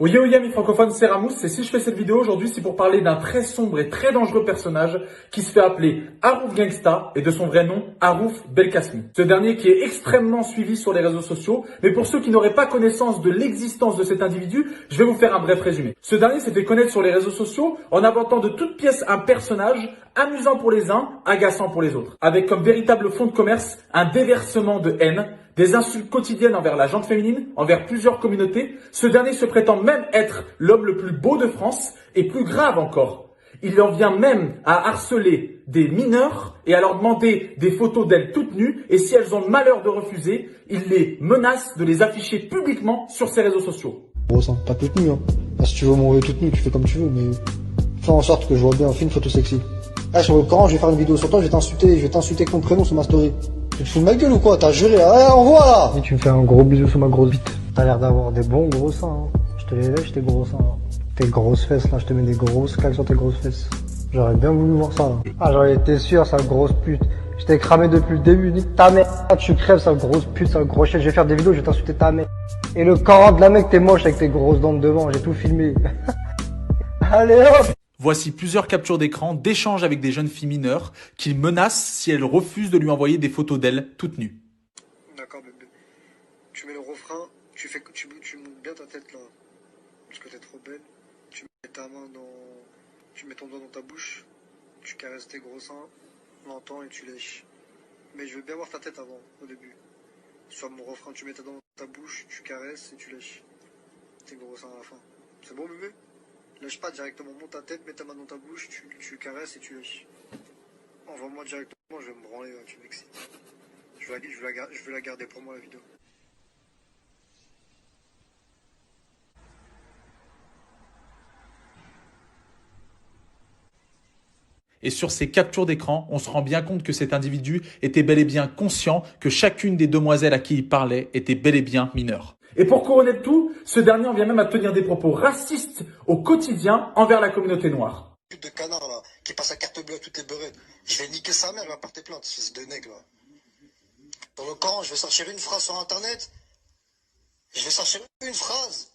Oye oye mes francophones, c'est Ramous et si je fais cette vidéo aujourd'hui, c'est pour parler d'un très sombre et très dangereux personnage qui se fait appeler Harouf Gangsta et de son vrai nom, Harouf Belkacemi. Ce dernier qui est extrêmement suivi sur les réseaux sociaux, mais pour ceux qui n'auraient pas connaissance de l'existence de cet individu, je vais vous faire un bref résumé. Ce dernier s'est fait connaître sur les réseaux sociaux en inventant de toutes pièces un personnage amusant pour les uns, agaçant pour les autres, avec comme véritable fond de commerce un déversement de haine, des insultes quotidiennes envers la gente féminine, envers plusieurs communautés. Ce dernier se prétend même être l'homme le plus beau de France et plus grave encore, il en vient même à harceler des mineurs et à leur demander des photos d'elles toutes nues et si elles ont le malheur de refuser, il les menace de les afficher publiquement sur ses réseaux sociaux. Gros sang, pas toute nue hein. Enfin, si tu veux m'envoyer toute nue, tu fais comme tu veux, mais fais en sorte que je vois bien, fais une photo sexy. Ah, sur le Coran, je vais faire une vidéo sur toi, je vais t'insulter avec ton prénom sur ma story. Tu te fous de ma gueule ou quoi? T'as juré, ah, envoie là! Et tu me fais un gros bisou sur ma grosse bite. T'as l'air d'avoir des bons gros seins, hein. Je te les lèche tes gros seins, hein. Tes grosses fesses là, je te mets des grosses claques sur tes grosses fesses. J'aurais bien voulu voir ça là. Ah, j'aurais été sûr, sale grosse pute. Je t'ai cramé depuis le début, nique ta mère. Tu crèves, sale grosse pute, sale gros chien. Je vais faire des vidéos, je vais t'insulter ta mère. Et le Coran de la mec, t'es moche avec tes grosses dents de devant, j'ai tout filmé. Allez hop! Voici plusieurs captures d'écran d'échanges avec des jeunes filles mineures qu'il menace si elles refusent de lui envoyer des photos d'elles toutes nues. D'accord bébé. Tu mets le refrain, tu montes bien ta tête là. Parce que t'es trop belle. Tu mets ta main tu mets ton doigt dans ta bouche. Tu caresses tes gros seins. Longtemps et tu lèches. Mais je veux bien voir ta tête avant, au début. Sur mon refrain, tu mets ta doigt dans ta bouche, tu caresses et tu lèches. Tes gros seins à la fin. C'est bon bébé? Lâche pas directement, monte ta tête, mets ta main dans ta bouche, tu caresses et tu lèches. Envoie-moi directement, je vais me branler, tu m'excites. Je veux la garder pour moi la vidéo. Et sur ces captures d'écran, on se rend bien compte que cet individu était bel et bien conscient que chacune des demoiselles à qui il parlait était bel et bien mineure. Et pour couronner le tout, ce dernier en vient même à tenir des propos racistes au quotidien envers la communauté noire. De canard là, qui passe à carte bleue à toutes les beurrettes. Je vais niquer sa mère, elle va porter plainte, fils de nègre là. Dans le Coran, je vais sortir une phrase sur internet. Je vais sortir une phrase.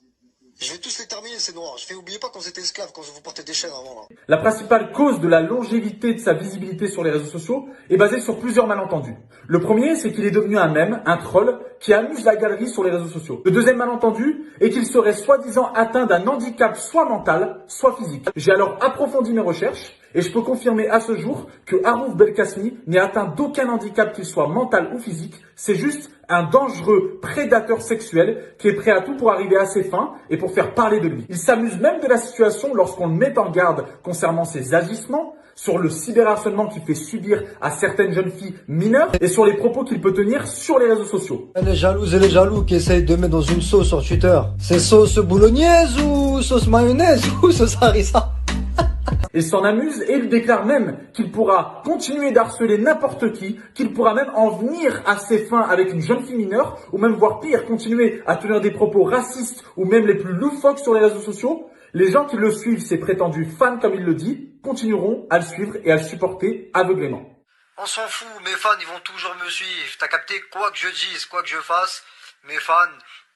Je vais tous les terminer, ces noirs. Oubliez pas quand vous étiez esclaves, quand vous portez des chaînes avant là. La principale cause de la longévité de sa visibilité sur les réseaux sociaux est basée sur plusieurs malentendus. Le premier, c'est qu'il est devenu un mème, un troll, qui amuse la galerie sur les réseaux sociaux. Le deuxième malentendu est qu'il serait soi-disant atteint d'un handicap soit mental, soit physique. J'ai alors approfondi mes recherches et je peux confirmer à ce jour que Harouf Belkacemi n'est atteint d'aucun handicap qu'il soit mental ou physique. C'est juste un dangereux prédateur sexuel qui est prêt à tout pour arriver à ses fins et pour faire parler de lui. Il s'amuse même de la situation lorsqu'on le met en garde concernant ses agissements, sur le cyberharcèlement qu'il fait subir à certaines jeunes filles mineures et sur les propos qu'il peut tenir sur les réseaux sociaux. Les jalouses et les jaloux qui essayent de mettre dans une sauce sur Twitter. C'est sauce bolognaise ou sauce mayonnaise ou sauce harissa? Il s'en amuse et il déclare même qu'il pourra continuer d'harceler n'importe qui, qu'il pourra même en venir à ses fins avec une jeune fille mineure, ou même voire pire, continuer à tenir des propos racistes ou même les plus loufoques sur les réseaux sociaux. Les gens qui le suivent, ses prétendus fans comme il le dit, continueront à le suivre et à le supporter aveuglément. On s'en fout, mes fans ils vont toujours me suivre. T'as capté, quoi que je dise, quoi que je fasse, mes fans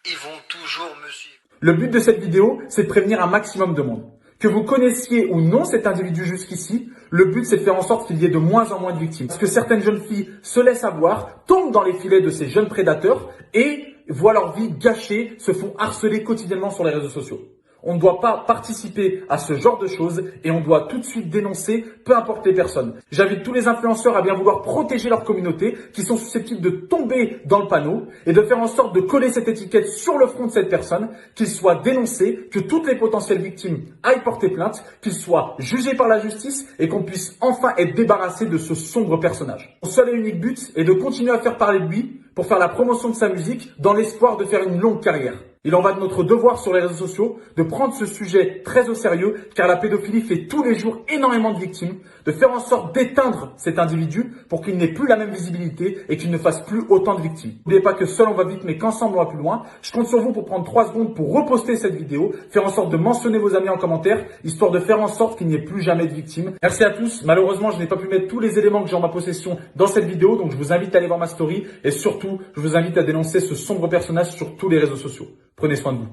ils vont toujours me suivre. Le but de cette vidéo, c'est de prévenir un maximum de monde. Que vous connaissiez ou non cet individu jusqu'ici, le but c'est de faire en sorte qu'il y ait de moins en moins de victimes. Parce que certaines jeunes filles se laissent avoir, tombent dans les filets de ces jeunes prédateurs et voient leur vie gâchée, se font harceler quotidiennement sur les réseaux sociaux. On ne doit pas participer à ce genre de choses et on doit tout de suite dénoncer, peu importe les personnes. J'invite tous les influenceurs à bien vouloir protéger leur communauté qui sont susceptibles de tomber dans le panneau et de faire en sorte de coller cette étiquette sur le front de cette personne, qu'il soit dénoncé, que toutes les potentielles victimes aillent porter plainte, qu'il soit jugé par la justice et qu'on puisse enfin être débarrassé de ce sombre personnage. Mon seul et unique but est de continuer à faire parler de lui pour faire la promotion de sa musique dans l'espoir de faire une longue carrière. Il en va de notre devoir sur les réseaux sociaux de prendre ce sujet très au sérieux car la pédophilie fait tous les jours énormément de victimes, de faire en sorte d'éteindre cet individu pour qu'il n'ait plus la même visibilité et qu'il ne fasse plus autant de victimes. N'oubliez pas que seul on va vite mais qu'ensemble on va plus loin. Je compte sur vous pour prendre 3 secondes pour reposter cette vidéo, faire en sorte de mentionner vos amis en commentaire, histoire de faire en sorte qu'il n'y ait plus jamais de victimes. Merci à tous. Malheureusement, je n'ai pas pu mettre tous les éléments que j'ai en ma possession dans cette vidéo, donc je vous invite à aller voir ma story et surtout, je vous invite à dénoncer ce sombre personnage sur tous les réseaux sociaux. Prenez soin de vous.